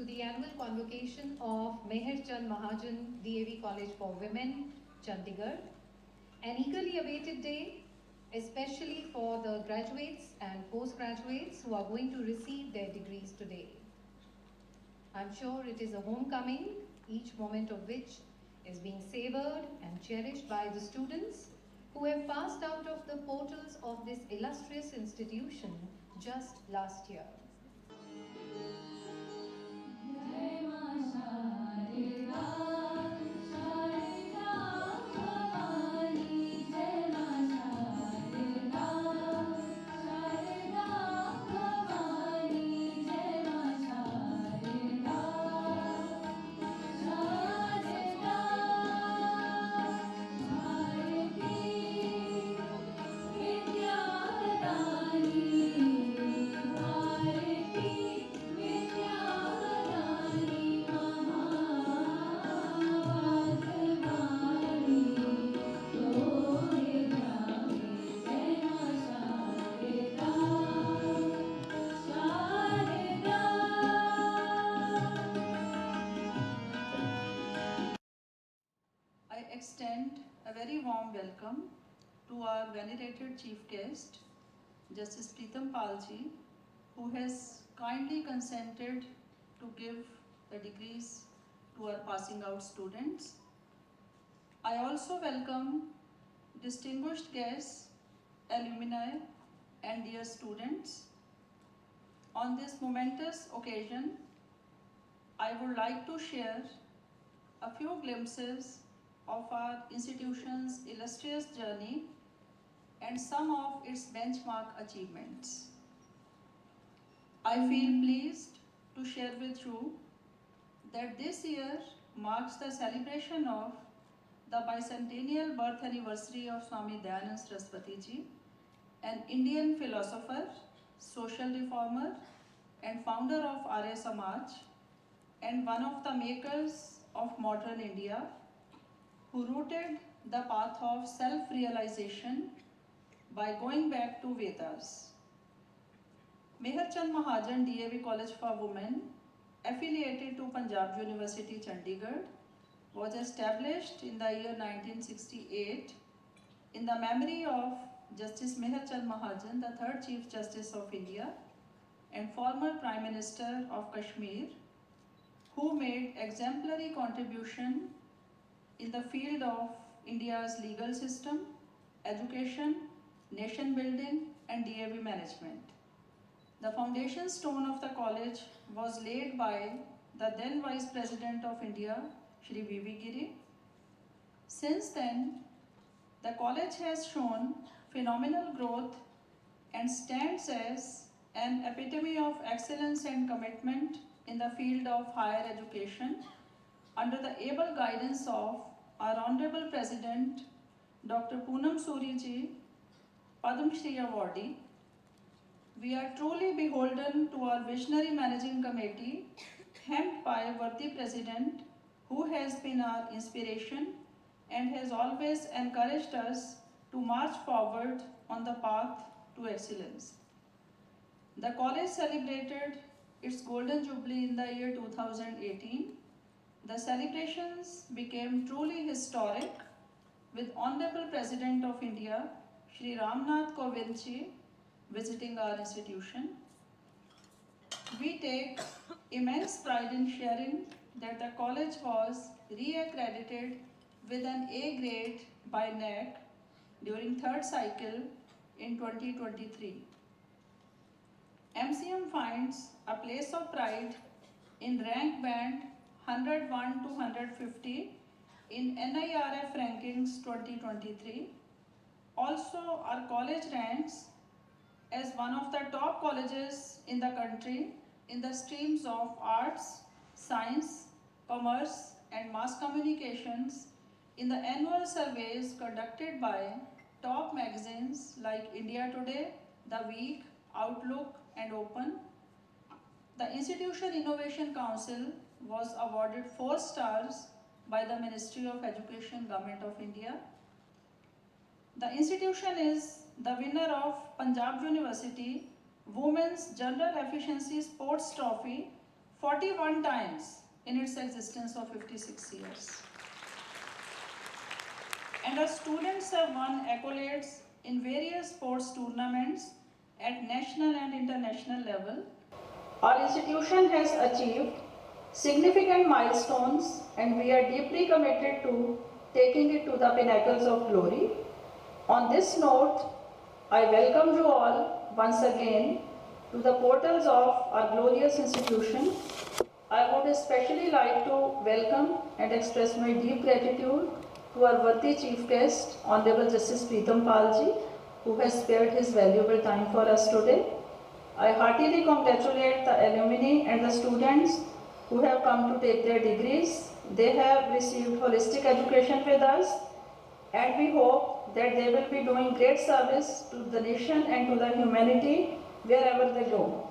to the annual convocation of Meher Chand Mahajan DAV College for Women, Chandigarh. An eagerly awaited day, especially for the graduates and postgraduates who are going to receive their degrees today. I'm sure it is a homecoming, each moment of which is being savored and cherished by the students who have passed out of the portals of this illustrious institution just last year. I extend a very warm welcome to our venerated chief guest, Justice Pritam Palji, who has kindly consented to give the degrees to our passing out students. I also welcome distinguished guests, alumni, and dear students. On this momentous occasion, I would like to share a few glimpses of our institution's illustrious journey and some of its benchmark achievements. I feel pleased to share with you that this year marks the celebration of the bicentennial birth anniversary of Swami Dayanand Saraswati Ji, an Indian philosopher, social reformer, and founder of Arya Samaj, and one of the makers of modern India, who rooted the path of self-realization by going back to Vedas. Meher Chand Mahajan DAV College for Women, affiliated to Punjab University, Chandigarh, was established in the year 1968 in the memory of Justice Meher Chand Mahajan, the third Chief Justice of India and former Prime Minister of Kashmir, who made exemplary contribution in the field of India's legal system, education, nation building, and DAV management. The foundation stone of the college was laid by the then Vice President of India, Shri V.V. Giri. Since then, the college has shown phenomenal growth and stands as an epitome of excellence and commitment in the field of higher education under the able guidance of our Honorable President, Dr. Poonam Suri Ji, Padma Shri Awardee. We are truly beholden to our visionary managing committee, helmed by worthy President, who has been our inspiration and has always encouraged us to march forward on the path to excellence. The college celebrated its golden jubilee in the year 2018. The celebrations became truly historic with Honorable President of India, Shri Ramnath Kovind Ji, visiting our institution. We take immense pride in sharing that the college was re-accredited with an A grade by NAC during third cycle in 2023. MCM finds a place of pride in rank band 101 to 150 in NIRF rankings 2023. Also, our college ranks as one of the top colleges in the country in the streams of arts, science, commerce, and mass communications in the annual surveys conducted by top magazines like India Today, The Week, Outlook, and Open. The Institution Innovation Council was awarded 4 stars by the Ministry of Education, Government of India. The institution is the winner of Punjab University Women's General Efficiency Sports Trophy 41 times in its existence of 56 years. And our students have won accolades in various sports tournaments at national and international level. Our institution has achieved significant milestones and we are deeply committed to taking it to the pinnacles of glory. On this note, I welcome you all once again to the portals of our glorious institution. I would especially like to welcome and express my deep gratitude to our worthy Chief Guest, Honorable Justice Pritam Palji, who has spared his valuable time for us today. I heartily congratulate the alumni and the students who have come to take their degrees. They have received holistic education with us, and we hope that they will be doing great service to the nation and to the humanity wherever they go.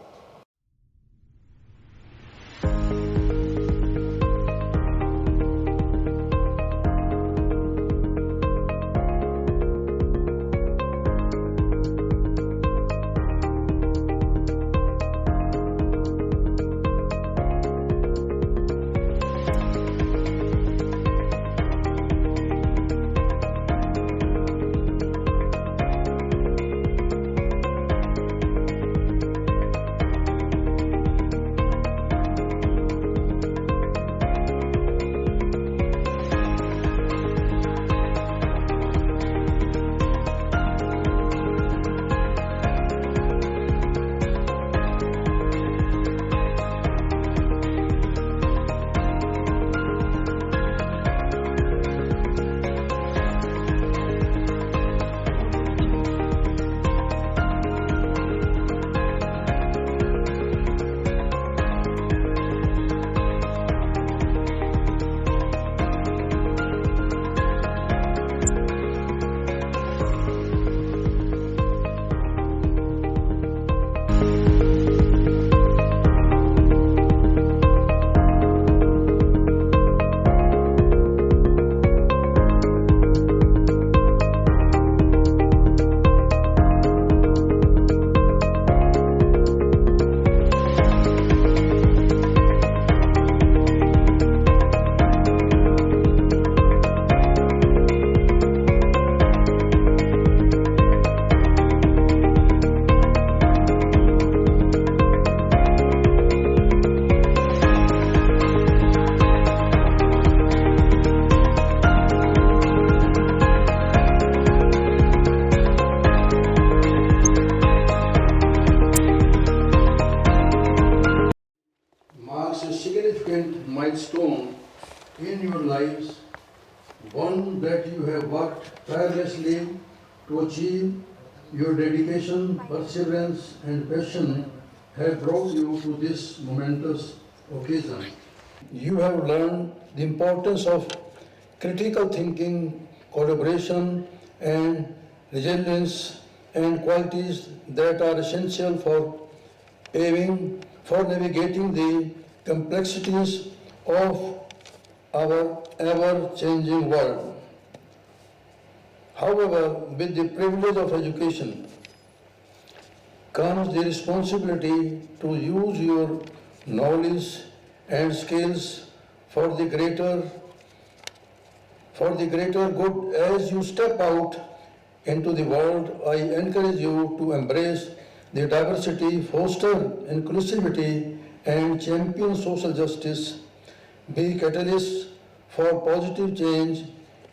Milestone in your lives, one that you have worked tirelessly to achieve. Your dedication, perseverance and passion have brought you to this momentous occasion. You have learned the importance of critical thinking, collaboration and resilience, and qualities that are essential for navigating the complexities of our ever-changing world. However, with the privilege of education comes the responsibility to use your knowledge and skills for the greater good. As you step out into the world, I encourage you to embrace the diversity, foster inclusivity, and champion social justice. Be catalysts for positive change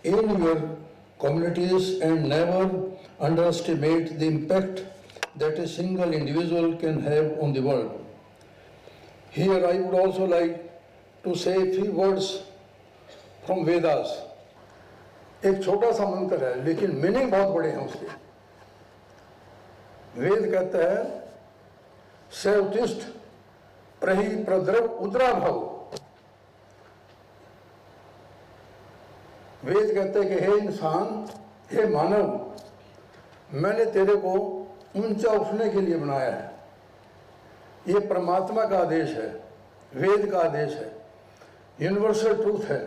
in your communities and never underestimate the impact that a single individual can have on the world. Here I would also like to say a few words from Vedas. एक छोटा सा मंत्र है लेकिन meaning बहुत बड़े हैं उसके। वेद कहता है स उत्तिष्ठ प्रहि प्रद्रव उद्रा भव। वेद कहता है कि हे इंसान, हे मानव, मैंने तेरे को ऊंचा उठने के लिए बनाया है। ये परमात्मा का आदेश है, वेद का आदेश है, यूनिवर्सल ट्रूथ है।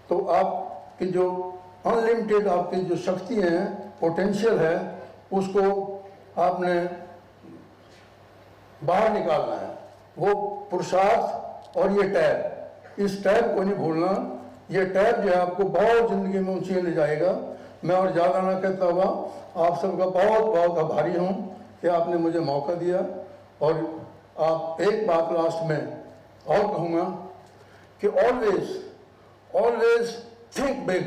तो आपकी जो अनलिमिटेड आपकी जो शक्ति है, पोटेंशियल है, उसको आपने बाहर निकालना है। वो पुरुषार्थ और ये टैब, इस टैब को नहीं भूलना। ये टैब जो है आपको बहुत ज़िंदगी में ऊंचाई ले जाएगा। मैं और ज़्यादा ना कहता हुआ आप सबका बहुत बहुत आभारी हूँ कि आपने मुझे मौका दिया। और आप एक बात लास्ट में और कहूँगा कि always think big,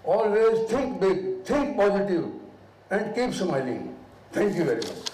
always think big, think positive and keep smiling. Thank you very much.